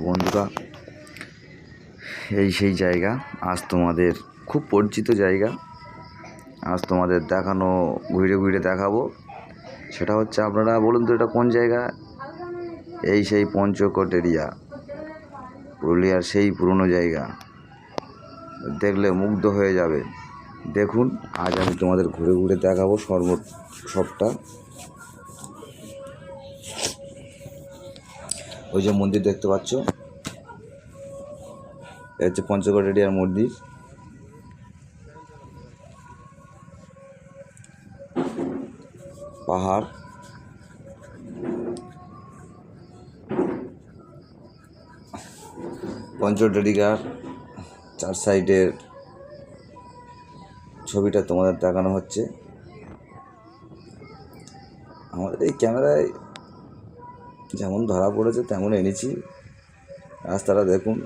বন্ধুরা, এই সেই জায়গা। আজ তোমাদের খুব পরিচিত জায়গা, আজ তোমাদের দেখানো, ঘুরে ঘুরে দেখাবো। সেটা হচ্ছে, আপনারা বলুন তো এটা কোন জায়গা? এই সেই পঞ্চকোট এরিয়া, পুরুলিয়ার সেই পুরনো জায়গা। দেখলে মুগ্ধ হয়ে যাবে। দেখুন, আজ আমি তোমাদের ঘুরে ঘুরে দেখাবো সবটা। ওই যে মন্দির দেখতে পাচ্ছ, এটা হচ্ছে পঞ্চকোট এরিয়ার মন্দির। পাহাড়, পঞ্চকোট এরিয়ার চার সাইডের ছবিটা তোমাদের দেখানো হচ্ছে। আমাদের এই ক্যামেরায় যেমন ধরা পড়েছে তেমন এনেছি। রাস্তাটা দেখুন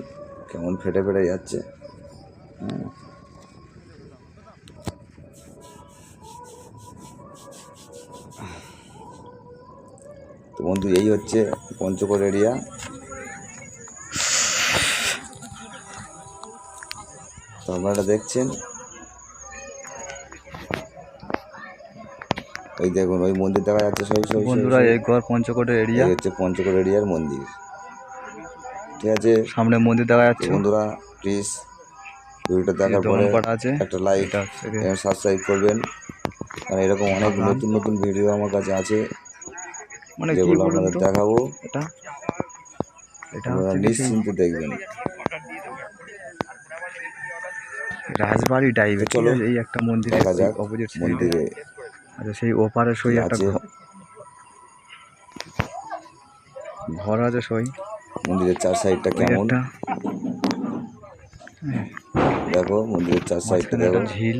কেমন ফেটে ফেটে যাচ্ছে। তো বন্ধু, এই হচ্ছে পঞ্চকোট এরিয়া। তো আপনারা দেখছেন, ওই দেখুন ওই মন্দির দেখা যাচ্ছে। বন্ধুরা, এই ঘর পঞ্চকোটের এরিয়া, এই হচ্ছে পঞ্চকোট এরিয়ার মন্দির। ঠিক আছে, সামনে মন্দির দেখা যাচ্ছে। বন্ধুরা প্লিজ ভিডিওটা দেখার পরে একটা লাইক এবং সাবস্ক্রাইব করবেন, কারণ এরকম অনেক নতুন নতুন ভিডিও আমার কাছে আছে, যেগুলো আপনাদের দেখাবো। আপনারা নিশ্চিন্তে দেখবেন। রাজবাড়ি টাইপের। চলো এই একটা মন্দির দেখা যাক অপোজিট মন্দিরে। আচ্ছা, সেই ওপারে সই একটা ঘর আছে। সই মন্দিরের চার সাইডটা কেমন দেখো, মন্দিরের চার সাইডটা দেখো। ঝিল,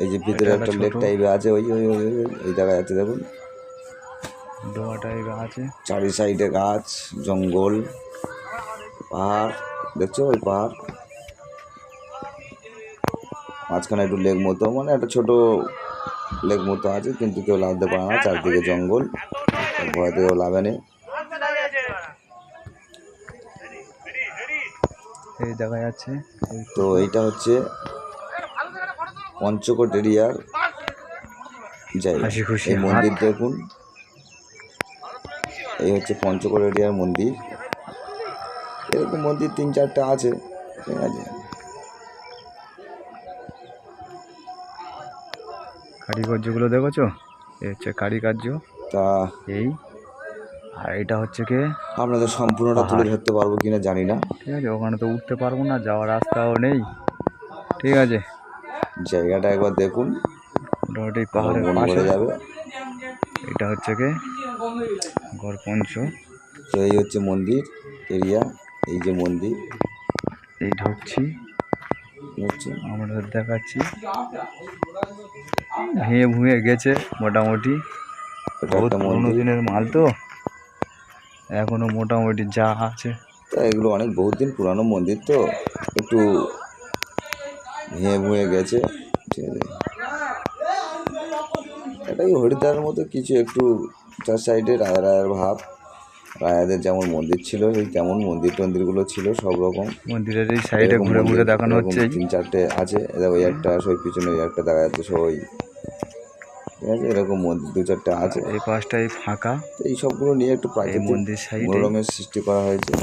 এই যে ভিতরে একটা লেক টাইপের আছে, ওই ওই ওই ওই দেখা যাচ্ছে। দেখুন ডোয়া টাইপের আছে, চারি সাইডে গাছ, জঙ্গল, পাহাড় দেখছো। ওই পাহাড় মাঝখানে একটু লেক মতো, মানে একটা ছোট লেক মতো আছে, কিন্তু কেউ লাভতে পারে না। চারদিকে জঙ্গল, ভয় থেকেও লাভে নেই। এই দেখা যাচ্ছে। তো এইটা হচ্ছে পঞ্চকোট এরিয়ার জায়গা। এই মন্দির দেখুন, এই হচ্ছে পঞ্চকোট এরিয়ার মন্দির। এরকম মন্দির 3-4টা আছে, ঠিক আছে। কারিগর্যগুলো দেখেছো? এই হচ্ছে কারিকার্য। তা এই আর এটা হচ্ছে কি, আপনাদের সম্পূর্ণটা তুলে ধরতে পারবো কিনা জানি না। ঠিক আছে, ওখানে তো উঠতে পারবো না, যাওয়ার রাস্তাও নেই। ঠিক আছে, জায়গাটা একবার দেখুন, মোটামুটি পাহাড়ের পাশে যাবে। এটা হচ্ছে কি গড়পঞ্চ। তো এই হচ্ছে মন্দির এরিয়া, এই যে মন্দির। এই ঢুকছি, আমরা দেখাচ্ছি। ভেঙে ভুঁয়ে গেছে মোটামুটি, বহুত পুরোনো দিনের মাল তো, এখনো মোটামুটি যা আছে। তা এগুলো অনেক বহুত দিন পুরানো মন্দির, তো একটু ভেঙে ভুঁয়ে গেছে, ঠিক আছে। এটাই হরিদ্বারের মতো কিছু, একটু চার সাইডে রায়ের ভাব। রায়াদের যেমন মন্দির ছিল, সেই তেমন মন্দির টন্দিরগুলো ছিল সব রকম। মন্দিরের এই সাইডে ঘুরে ঘুরে দেখানো হচ্ছে। 3-4টে আছে, ওই একটা সই পিছনে ওই একটা দেখা যাচ্ছে সই, ঠিক আছে। এরকম মন্দির 2-4টা আছে। এই পাশটাই ফাঁকা। এই সবগুলো নিয়ে একটু প্রাকৃতিক মনোরমের সৃষ্টি করা হয়েছে।